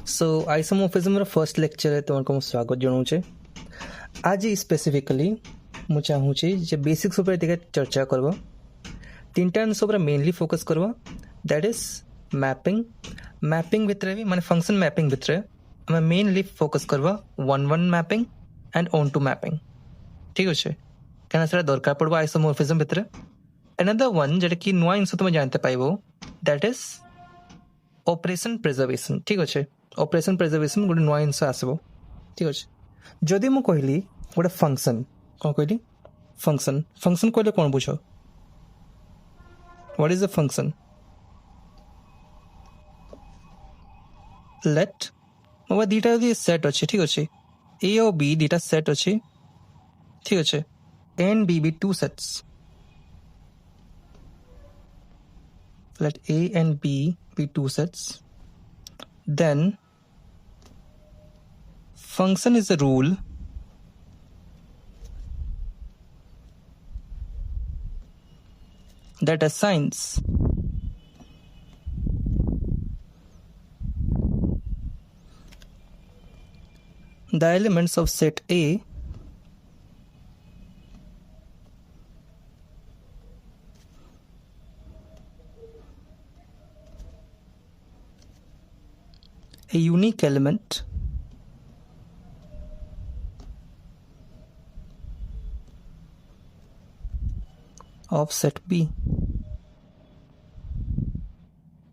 सो isomorphism first lecture है तुमको स्वागत जनाऊे। आज स्पेसिफिकली मु चाहूँगी जे बेसिक्स ऊपर टिके चर्चा करबा। तीनटा जिनिस ऊपर मेनली फोकस करबा, दैट इज मैपिंग। मैपिंग भितर भी माने फंक्शन मैपिंग भितर हमें मेनली फोकस करबा one one mapping and onto mapping. ठीक अच्छे क्या से दरकार पड़वा आइसोमॉर्फिज्म भितर। अनदर वन जेटा कि नुआ जिनिस तुम जानते पाइबो दैट इज ऑपरेशन प्रिजर्वेशन। ठीक अच्छे ऑपरेशन प्रिजर्वेशन गोटे नुआ जिनिस आसबो। ठीक अच्छे जदि मु कहली गोटे फंक्शन कौन कहली फंक्शन फंक्शन कहले कौन बुझ what is a function. Let मोर दीटा सेट अच्छे। ठीक अच्छे ए और बी दीटा सेट अच्छे। ठीक अच्छे A and B two sets. let A and B be two sets, then function is a rule that assigns the elements of set A a unique element of set B।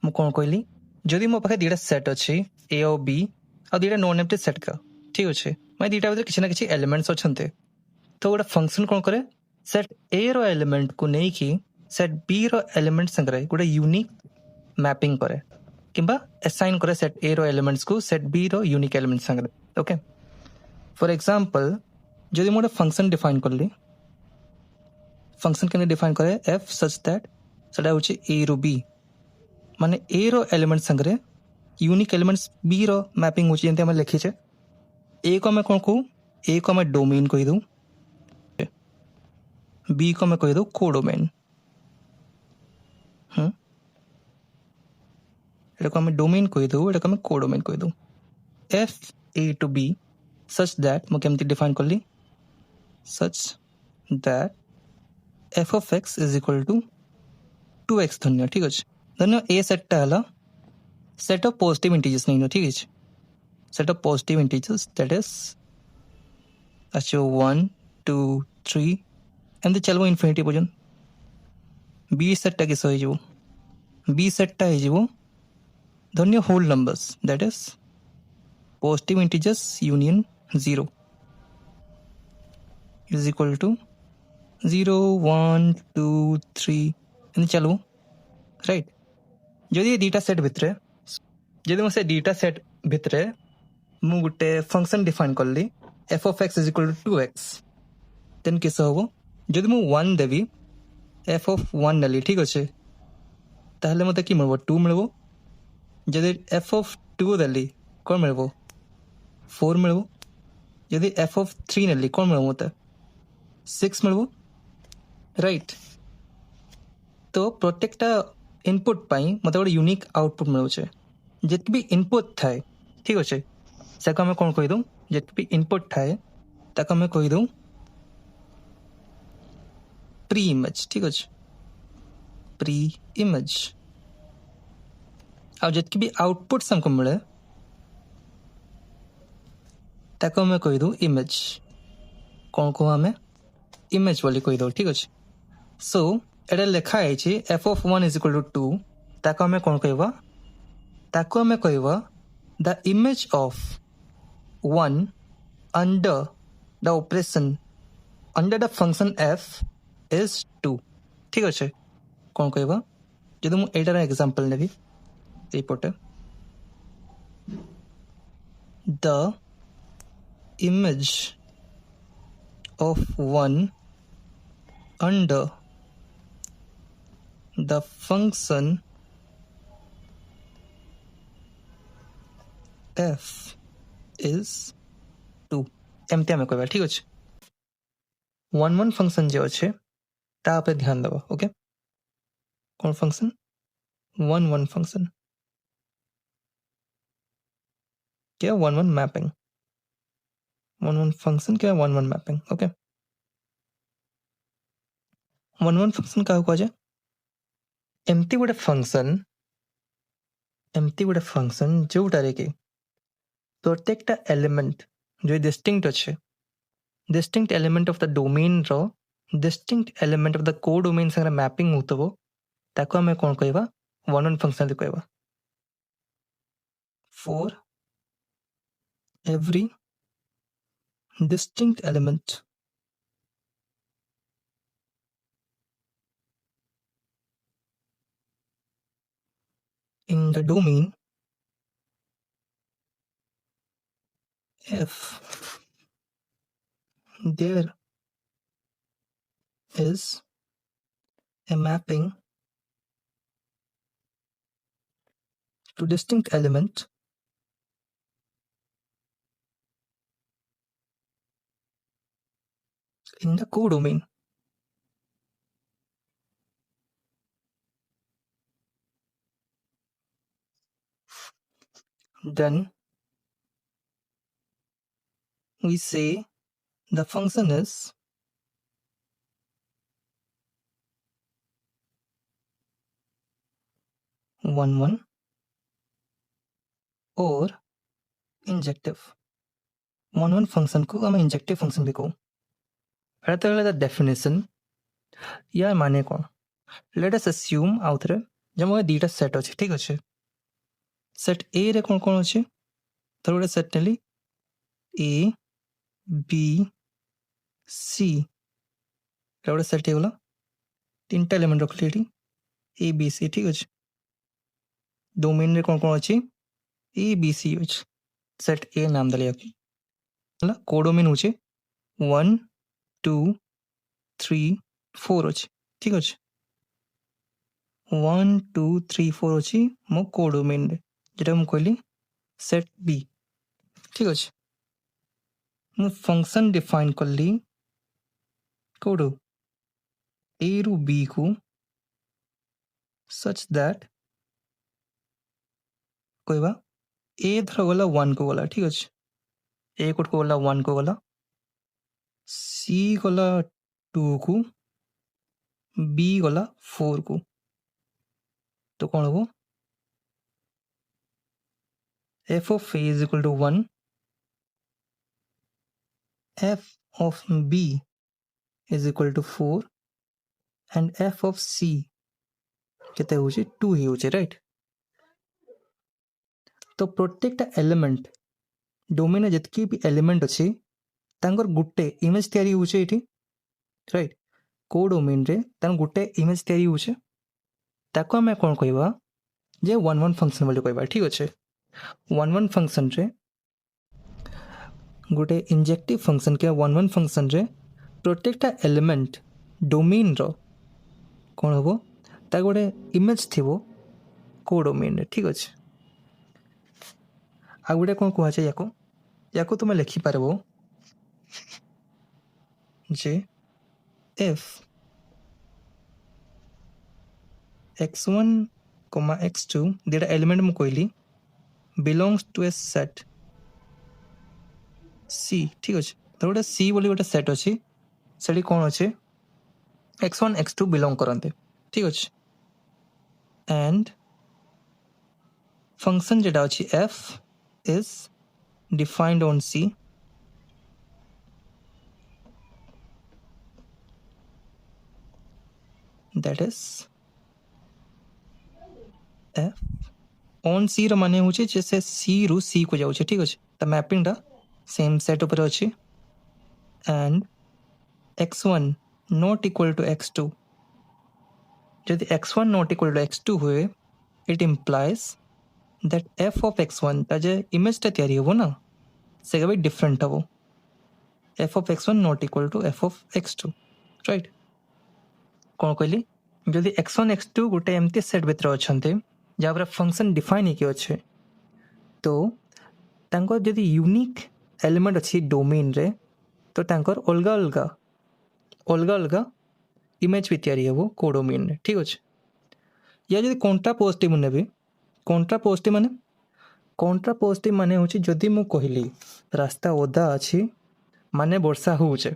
मु कौन कहली जदि मो पाखे दीटा set अच्छे ए और B और दीटा non empty set का। ठीक अच्छे मैं दीटा भीतर किसी ना किसी एलिमेंट्स अच्छे तो गोटे फंक्शन कौन करे सेट ए रो एलिमेंट को नहीं कि सेट बी रो एलिमेंट संगे गोटे यूनिक मैपिंग करे किंबा असाइन करे सेट ए रो एलिमेंट्स को सेट बी रो यूनिक एलिमेंट संगे। ओके फॉर एग्जांपल जदि मो फंक्शन डिफाइन करली फंक्शन के डिफाइन करे एफ सच दैट सेटा होची ए रो बी माने ए रो एलिमेंट संगे यूनिक एलिमेंट्स बी रो मैपिंग होची जेंते हम लिखी छे। ए को मैं कौन कहूँ ए को मैं डोमेन कहि दूं बी को मैं कहि दूं कोडोमेन। एटा मैं डोमेन कहि दूं एटा मैं कोडोमेन कहि दूं। F A to B such that मैं केमती डिफाइन करली such that F of X is equal to 2x धन्य। ठीक अच्छे धन्य ए सेट हला सेट ऑफ पॉजिटिव इंटीजर्स नहीं ठीक है set of positive integers that is अच्छा 1 2 3 एमती चलो इनफिनिटी पर्यंत बी सेटा किस हो बी सेटा हो धन्य whole numbers that is positive integers union 0 is equal to 0 1 2 3 एमती चलो राइट। जदि दीटा सेट भितर जदि मुझे दीटा सेट भितर मु गोटे फंक्शन डिफाइन करली F of X is equal to 2x then किस हम जदि मु 1 देवी एफ ऑफ 1 नेली। ठीक अच्छे ताहले मते कि मिलबो 2 मिलबो जदि एफ ऑफ 2 देली कौन मिलबो 4 मिलबो जदि एफ ऑफ 3 नेली कौन मिलबो मते 6 मिलबो राइट। तो प्रत्येकटा इनपुट पाई मते गोटे यूनिक आउटपुट मिलुचे जित भी इनपुट थाए। ठीक अच्छे से आम कौन कही दूँ जित भी इनपुट थाए ताको आम कही दूँ प्री इमेज। ठीक अच्छे प्री इमेज आ जितकी भी आउटपुट्स हमको मिले ताको आम कही दूँ इमेज कौन कहूँ आम इमेज बोली कही दो। ठीक अच्छे सो एटा लिखा है F of 1 is equal to 2 ताको आम कौन कहवा ताको आम कहवा the image of 1 under the operation under the function f is 2। ठीक अच्छे कौन कहवा जब मुझे एटार एग्जांपल नेबी एपटे the image of 1 under the function f is 2 एमती आम कह। ठीक अच्छे 1 1 फंक्शन जो अच्छे ता पे ध्यान देवा। ओके कौन फंक्शन 1 1 फंक्शन क्या 1 1 मैपिंग 1 1 फंक्शन क्या 1 1 मैपिंग ओके 1 1 फंक्शन क्या कह जाए एमती गोटे फंक्शन जोटारे कि प्रत्येकटा एलिमेंट जो डिस्टिंक्ट अच्छे distinct element of the domain रो distinct element of the codomain संगे मैपिंग होतबो ताको हमें कोन कहबा 1 1 फंक्शन कहबा for every distinct element in the domain if there is a mapping to distinct element in the codomain. Then we say the function is one one or injective. 1 1 function को हम injective function भी कहू the definition या माने कौन let us assume आउथरे जब मोर दीटा set अछि ठीक अछि सेट ए रे कोन कोन अछि तो गोटे सेट नेली ए बी सी गोटे सेट हेगला तीनटा एलिमेंट रखली एठी ए बी सी ठीक अछि डोमेन रे कोन कोन अछि ए बी सी अछि सेट ए नाम दलिया की हला कोडोमेन होचे 1 2 3 4 अछि ठीक अछि 1 2 3 4 अछि मो कोडोमेन रे जेटा हम कहली सेट बी ठीक अछि मु फंक्शन डिफाइन करली कोडो ए रु बी को such that कहबा ए धर गला 1 को गला ठीक अछि ए कोड को गला 1 को गला सी गला 2 को बी गला 4 को तो कौन हो f of a is equal to 1 f of b is equal to 4 and f of c केते होची 2 ही होची राइट तो प्रत्येकटा एलिमेंट डोमेन जतकी भी एलिमेंट अछि तांगर गुटे इमेज तयारी होचे एठी राइट को डोमेन रे तान गुटे इमेज तयारी होचे ताको हमें कोन कहबा जे 1 1 फंक्शन बोली कहबा ठीक अछि 1 1 फंक्शन रे गोटे इंजेक्टिव फंक्शन के 1 1 फंक्शन रे प्रत्येकटा एलिमेंट डोमेन रो कोन होबो ता गोटे इमेज थिबो को डोमेन रे ठीक अछि आ गोटे कोन कहै छै याको तुम लिखि पारबो जे if x1 x2 देटा एलिमेंट मु कहली belongs to a set c ठीक अछि तो गोटे c बोली गोटे सेट अछि सेडी कोन अछि x1 x2 बिलोंग करंते ठीक अछि and function जेटा अछि f is defined on c that is f on c रो माने होचे जैसे c रु c को जाउचे ठीक अछि त मैपिंग दा सेम सेट ऊपर अछि and x1 not equal to x2 यदि x1 not equal to x2 हुए it implies that f of x1 ता जे इमेज ता तयारी हो ना से कभी डिफरेंट हो f of x1 not equal to f of x2 right कोन कहली यदि x1 x2 गोटे एमती सेट भितर अछंते जहाँ पर फंक्शन डिफाइन होके अच्छे तो तांको यदि यूनिक एलिमेंट अच्छी डोमेन रे तो तांकर अलगा अलगा इमेज भी तैयारी हो को डोमेन रे ठीक अच्छे या यदि कॉन्ट्रापोजिटिव नेबे कॉन्ट्रापोजिटिव माने कंट्रा पॉजिटिव माने होची जदि मु कहली रास्ता ओदा अछि माने वर्षा होउचे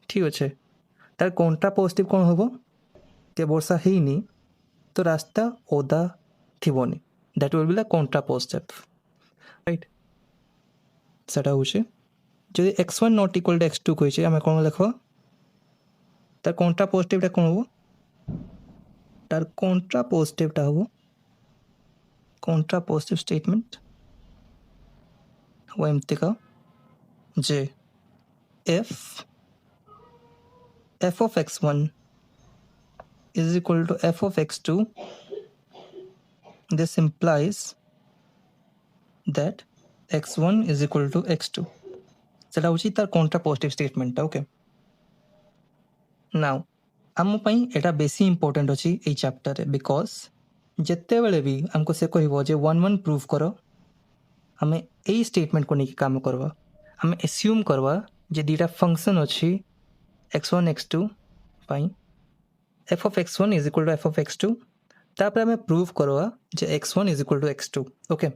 ठीक अच्छे तार कंट्रा पॉजिटिव कौन होबो के वर्षा हेनी तो रास्ता ओदा थिबोनी that will be the contrapositive right सेटा होचे जदि x1 not equal to x2 कहिचे हमें कोन लिखो तार कंट्रा पॉजिटिव टा कोन होबो तार कंट्रा पॉजिटिव टा होबो कंट्रा पॉजिटिव स्टेटमेंट वो एमती का जे if f of x1 is equal to f of x2 this implies that x1 is equal to x2 सेटा होची तार कंट्रा पॉजिटिव स्टेटमेंट ओके नाउ आम पई एटा बेसी इंपोर्टेंट अछि ए चैप्टर रे बिकॉज जत्ते बेले भी हमको से कहबो जे 1 1 प्रूफ करो हमें ए स्टेटमेंट को नहीं काम करबा हमें एस्यूम करबा जे दीटा फंक्शन अछि x1 x2 पई f of x1 is equal to f of x2 तापर हमें प्रूफ करबा जे x1 is equal to x2 okay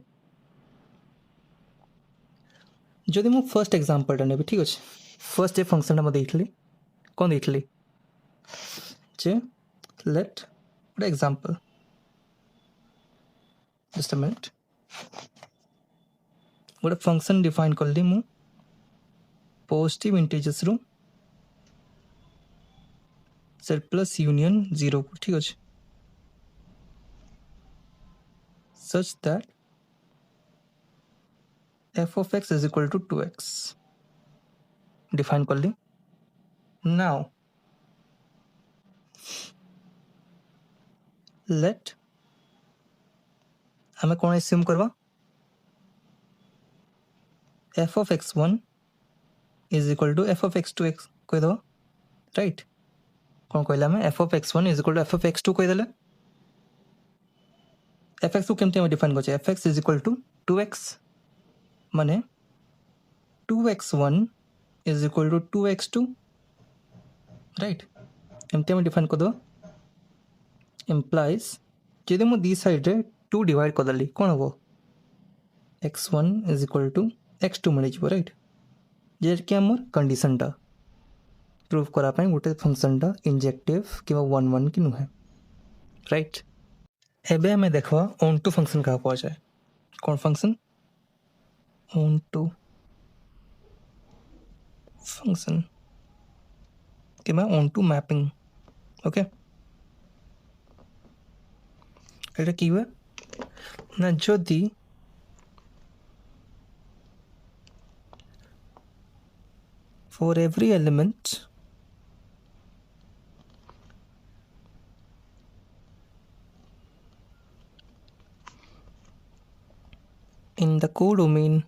जदि मु फर्स्ट एग्जांपल टा नेबी ठीक अछि फर्स्ट ए फंक्शन हम देखली कोन देखली जे let for example just a minute गोटे फंक्शन डिफाइन करली मु पॉजिटिव इंटीजर्स रु सेट प्लस यूनियन 0 ठीक अछि such that f of x is equal to 2x define करली now let हमें कौन एस्यूम करवा f of x1 is equal to f of x2x कह दो राइट कौन कहला हमें f of x1 is equal to f of x2 कह देले fx को केमते हम डिफाइन करछे fx is equal to 2x माने 2x1 is equal to 2x2 right एमते हम डिफाइन कर दो implies जदि मु दी साइड रे 2 डिवाइड कर दली कोन हो x1 is equal to x2 मिल जिवो राइट जे कि हमर कंडीशन टा प्रूफ करा पई गोटे फंक्शन टा इंजेक्टिव कि 1 1 कि नुहे राइट एबे हमें देखवा ऑन टू फंक्शन का पा जाए कौन फंक्शन ऑन टू फंक्शन कि मैं ऑन टू मैपिंग ओके এটা কি হয় না যদি for every element in the codomain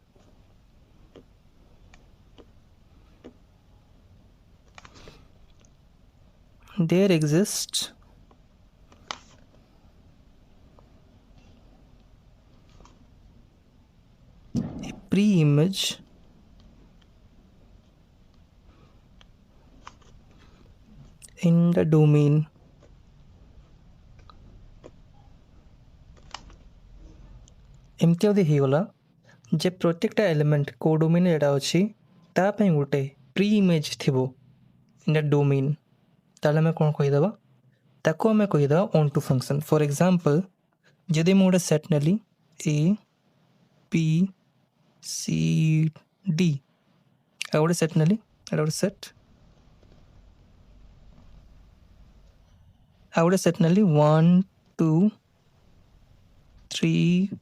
there exists a pre-image in the domain एमती अवधि होगला जे प्रत्येकटा एलिमेंट कोडोमेन एटा अछि ता पई गोटे प्री इमेज थिबो इन द डोमेन ताले में कोन कहि देबा ताको हमें कहि देबा onto function for example जदि मु गोटे सेट नेली ए पी सी डी आ गोटे सेट नेली आ गोटे सेट आ गोटे सेट नेली 1 2 3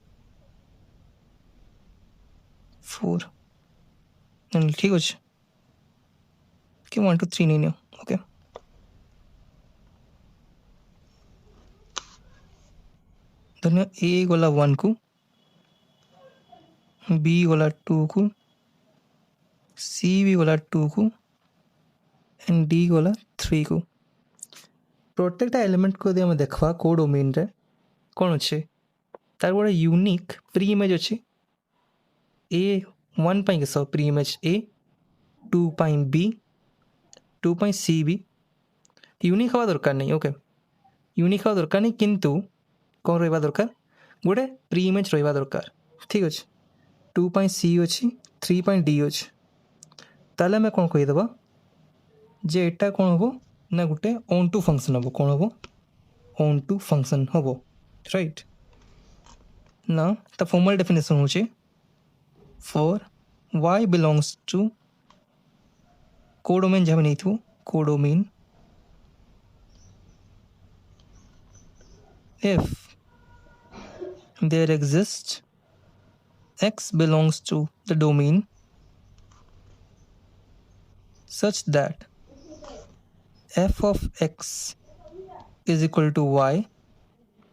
4 ठीक अच्छे कि 1 2 3 नहीं ओके धन्य ए गला 1 को बी गला 2 को सी भी गला 2 को एंड डी गला 3 को प्रत्येकटा एलिमेंट को हम देखवा को डोमेन रे कौन अच्छे तार गोटे यूनिक प्री इमेज अच्छे ए 1 पाई के सब pre image a 2 pi b 2 pi c b unique हवा दरकार नहीं ओके यूनिक हवा दरकार नहीं किंतु कौन रहा दरकार गोटे प्री इमेज रहा दरकार ठीक अच्छे 2 पाई सी अच्छी 3 पाई डी अच्छे ताले आम कौन कहीदेवा जे एटा कौन हम ना गोटे ऑन टू फंक्शन हम कौन हम ऑन टू फंक्शन हम राइट ना द फॉर्मल डेफिनेशन होचे for y belongs to codomain जहाँ नहीं थू codomain if there exists x belongs to the domain such that f of x is equal to y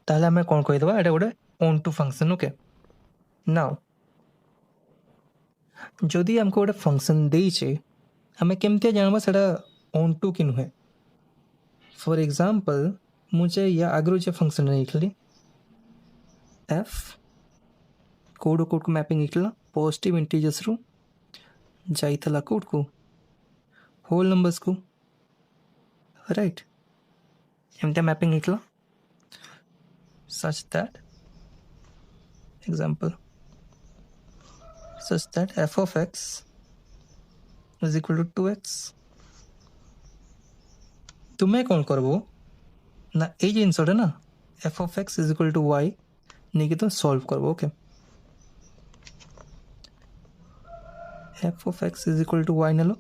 ताले हमें कौन कही दबा एटा गोटे onto function okay now जदि हमको गोटे फंक्शन देइछे हमें केमते जानबा सेटा ऑन टू कि नुहे फॉर एग्जांपल मुझे या आगरो जे फंक्शन लिखली f कोड कोड को मैपिंग लिखला पॉजिटिव इंटीजर्स रु जाइतला कोड को होल नंबर्स को राइट एमते मैपिंग लिखला such that example such that f of x is equal to 2x तुम्हें कौन करबो ना ए जिनस है ना f of x is equal to y नहीं कि तो सॉल्व करबो okay f of x is equal to y नलो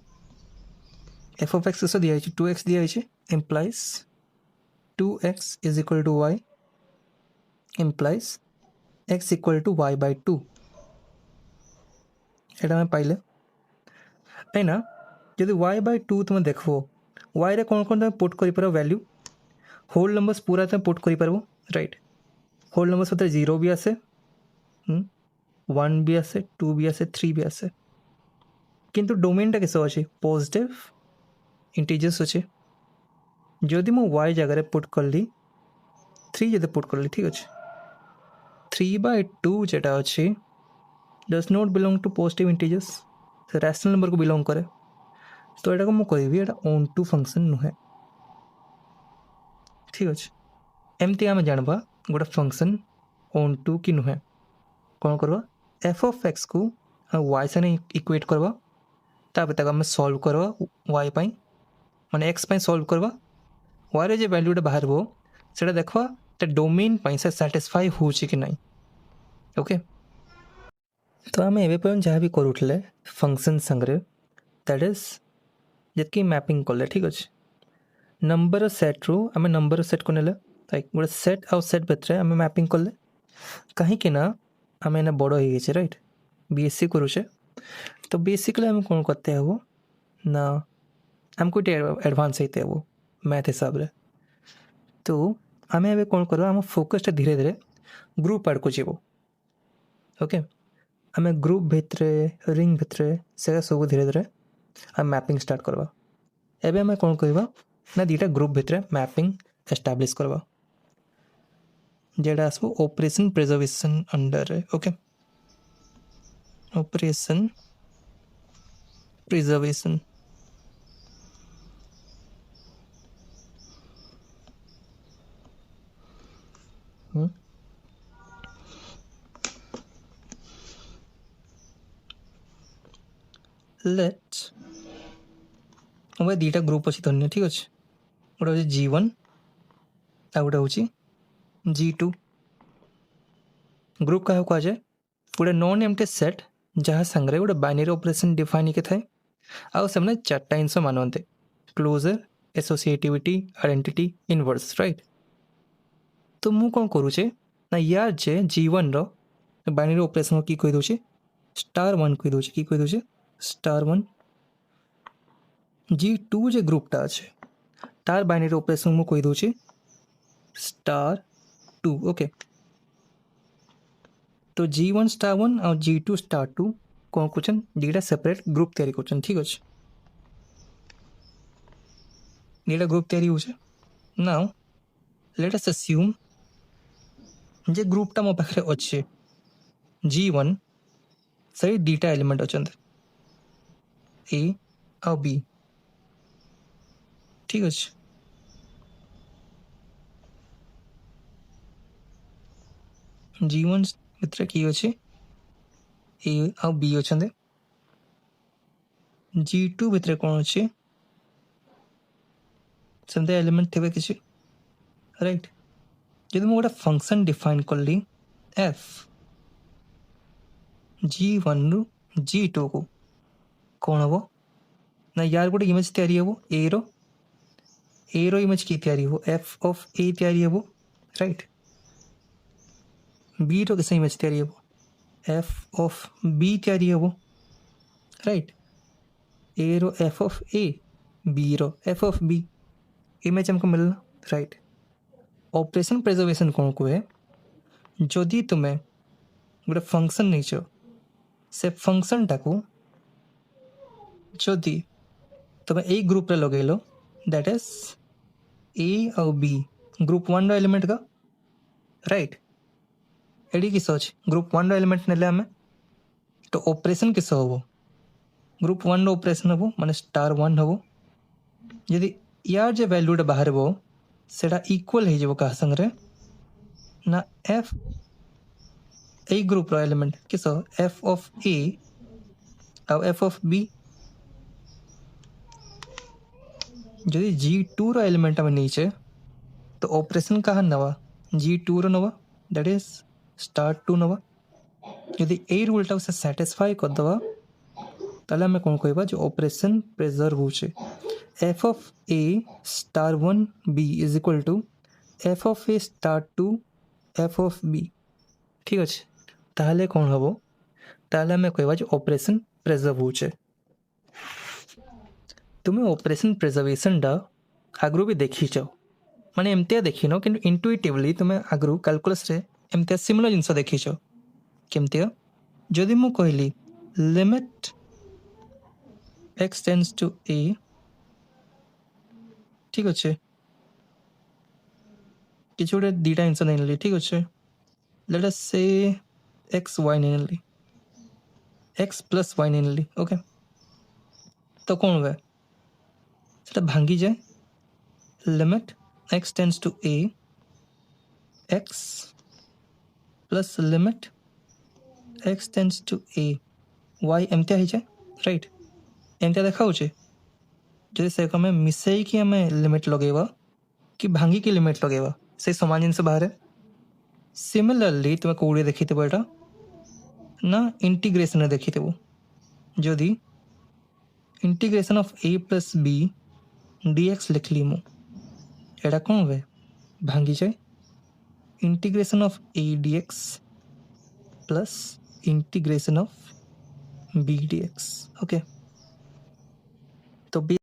f of x दिया है 2x दिया है implies 2x is equal to y implies x equal to y by 2 एटा में पाइले है ना यदि y by 2 तुम देखो y रे कौन कौन तुम पुट करि परबो वैल्यू होल नंबर्स पूरा तुम पुट करि परबो राइट होल नंबर्स मतलब 0 भी आसे 1 भी आसे 2 भी आसे 3 भी आसे किंतु डोमेन टा कैसे अछि पॉजिटिव इंटीजर्स अछि जदि मो y जगह रे पुट करली 3 जदि पुट करली ठीक अछि 3 by 2 जेटा अच्छी does not belong to positive integers से रैशनल नंबर को बिलोंग करे तो एटा को मु कहबी एटा ऑन टू फंक्शन नुहे ठीक अछि एमती आम जानबा गोटे फंक्शन ऑन टू कि नुहे कौन करबा f of x को y से नहीं इक्वेट करबा तापर तक हम सॉल्व करबा y पई माने x पई सॉल्व करबा y रे जे वैल्यूटा बाहरबो सेटा देखबा त डोमेन पई से सैटिस्फाई होची कि नहीं ओके तो आम एवं जहाँ भी करूले फंक्शन संगे दैट इज जी मैपिंग कले ठीक अच्छे नंबर सेट रू आम नंबर सेट को नेले लाइक गोटे सेट आउ सेट भितर आम मैपिंग कले कहीं आम एना बड़ हो गए राइट बीएससी करुचे तो बेसिकली आम कौन करते हैं ना आमको एडवांस होते हैं मैथ हिसाब से तो आम ए कौन कर आम फोकस धीरे धीरे ग्रुप आड़ को जीव ओके आम ग्रुप भितर रिंग भितर से सब धीरे धीरे आम मैपिंग स्टार्ट करवा एबे आम कौन कहवा ना दीटा ग्रुप भितर मैपिंग एस्टाब्लिश करवा जेटा आसबो operation preservation under okay operation preservation let's दीटा ग्रुप अच्छी धन्य ठीक अच्छे गोटे हूँ G1 आ गोटे हूँ G2 ग्रुप क्या कहुए गोटे नॉन एम्प्टी सेट जहाँ सांगे गोटे बाइनरी ऑपरेशन डिफाइन के थाए आउ से चार्टा जिनस मानते closure associativity identity inverse right तो मु कौन करुचे ना यार जे G1 रो बाइनरी ऑपरेशन की कही दूचे स्टार 1 कही दूचे की कही दूचे स्टार 1 G2 जे ग्रुपटा अच्छे तार बाइनरी ऑपरेशन मु कही दूचे स्टार 2 ओके तो G1 स्टार 1 और G2 स्टार 2 कौन कुछन दीटा सेपरेट ग्रुप तैयारी करछन ठीक अच्छे दीटा ग्रुप तैयारी होछे नाउ लेट अस अस्यूम जे ग्रुपटा मो पाखरे अच्छे G1 सही दीटा एलिमेंट अच्छे ए और बी ठीक अच्छे G1 भितर की अच्छे ए आ बी अच्छे G2 भितर कौन अच्छे सेमती एलिमेंट थे किसी राइट जब मुझे गोटे फंक्शन डिफाइन कली f G1 रु G2 को कौन हम ना यार गोटे इमेज तैयारी हम ए रो इमेज की तैयारी हो f ऑफ a तैयारी हम राइट b रो किस इमेज तैयारी हम f ऑफ b तैयारी हम right a row f of a b row f of b image हमको मिलना राइट ऑपरेशन प्रिजर्वेशन कौन को है जदि तुम्हें गोटे फंक्शन नहीं से फंक्शन टाको जदि तुम्हें ए ग्रुप रे लगेलो दैट इज ए और बी ग्रुप 1 रो एलिमेंट का राइट एडी किस अछि ग्रुप 1 रो एलिमेंट नेले हमें तो ऑपरेशन किस होबो ग्रुप 1 रो ऑपरेशन होबो माने स्टार 1 होबो यदि यार जे वैल्यूटा बाहरबो सेटा इक्वल हे जेबो का संग रे ना f ए ग्रुप रो एलिमेंट किस f ऑफ a और f ऑफ b जदि G2 रो एलिमेंट में नीचे तो ऑपरेशन कहाँ नवा G2 रो नवा दैट इज स्टार 2 नवा यदि ए रूलटा से सैटिस्फाई कर दवा ताले हमें कौन कहबा जो ऑपरेशन प्रिजर्व होचे f of a star 1 b is equal to f of a star 2 f of b ठीक अच्छे ताले कौन हबो ताले हमें कहबा जो ऑपरेशन प्रिजर्व होचे तुम्हें ऑपरेशन प्रिजर्वेशन डा आगु भी देखी जाओ माने एमतिया देखी न कि इंटुइटिवली तुम्हें आगु कैलकुलस रे एमतिया सिमिलर जिनस देखी जाओ केमतिया जदि मु कहली limit x tends to a ठीक अच्छे किसी गोटे दीटा जिनस नहीं ठीक अच्छे लेट अस से x y नहीं x प्लस y नहीं ओके तो कौन हुए सेटा भांगी जाए limit x tends to a x plus limit x tends to a y एमतिया ही जाए राइट एमतिया देखा होचे जदि से हमें मिसई कि हमें लिमिट लगेवा कि भांगी की लिमिट लगेवा से समान जिनस बाहर सिमिलरली तुम्हें कोड़े देखी थे बेटा ना इंटीग्रेशन देखी थे जदि integration of a plus b dx लिख ली मु एटा कौन हुए भांगी जाए integration of a dx plus integration of b dx okay तो